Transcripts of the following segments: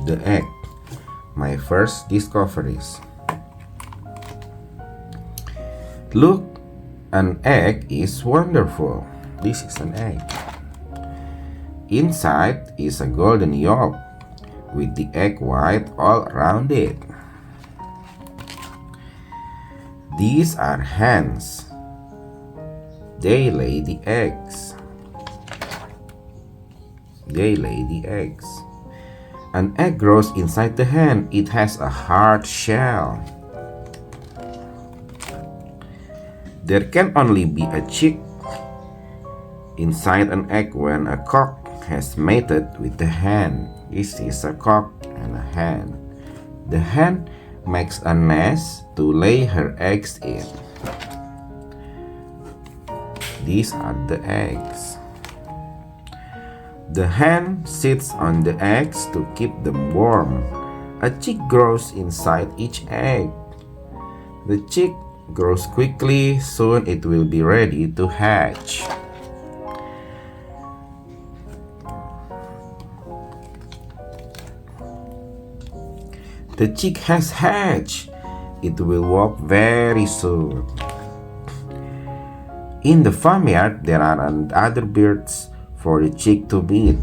The egg. My first discoveries. Look, an egg is wonderful. This is an egg. Inside is a golden yolk with the egg white all around it. These are hens. They lay the eggs. An egg grows inside the hen. It has a hard shell. There can only be a chick inside an egg when a cock has mated with the hen. This is a cock and a hen. The hen makes a nest to lay her eggs in. These are the eggs. The hen sits on the eggs to keep them warm. A chick grows inside each egg. The chick grows quickly. Soon it will be ready to hatch. The chick has hatched. It will walk very soon. In the farmyard, there are other birds for the chick to meet,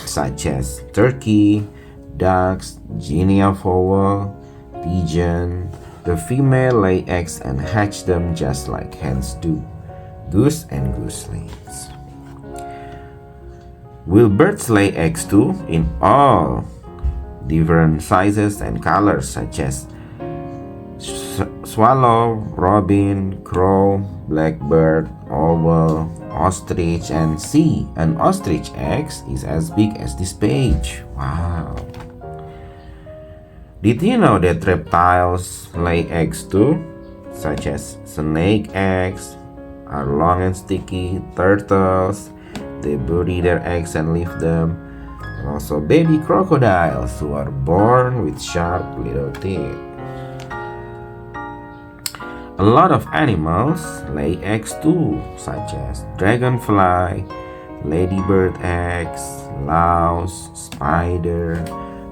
such as turkey, ducks, guinea fowl, pigeon. The female lay eggs and hatch them just like hens do. Goose and goslings. Will birds lay eggs too? In all different sizes and colors, such as swallow, robin, crow, blackbird, owl, ostrich, and see, an ostrich egg is as big as this page. Wow! Did you know that reptiles lay eggs too? Such as snake eggs are long and sticky. Turtles, they bury their eggs and leave them. And also baby crocodiles who are born with sharp little teeth. A lot of animals lay eggs too, such as dragonfly, ladybird eggs, louse, spider,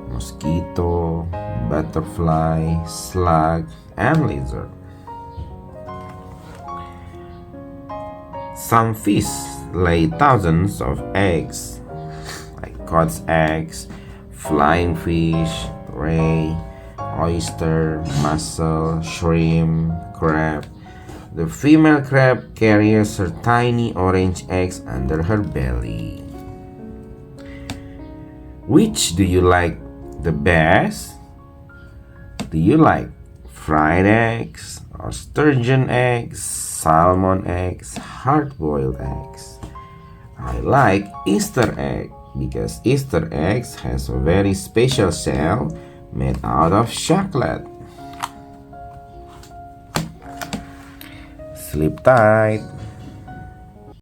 mosquito, butterfly, slug, and lizard. Some fish lay thousands of eggs, like cod's eggs, flying fish, ray, oyster, mussel, shrimp, crab. The female crab carries her tiny orange eggs under her belly. Which do you like the best? Do you like fried eggs or sturgeon eggs, salmon eggs, hard-boiled eggs? I like Easter egg because Easter eggs has a very special shell made out of chocolate. Sleep tight.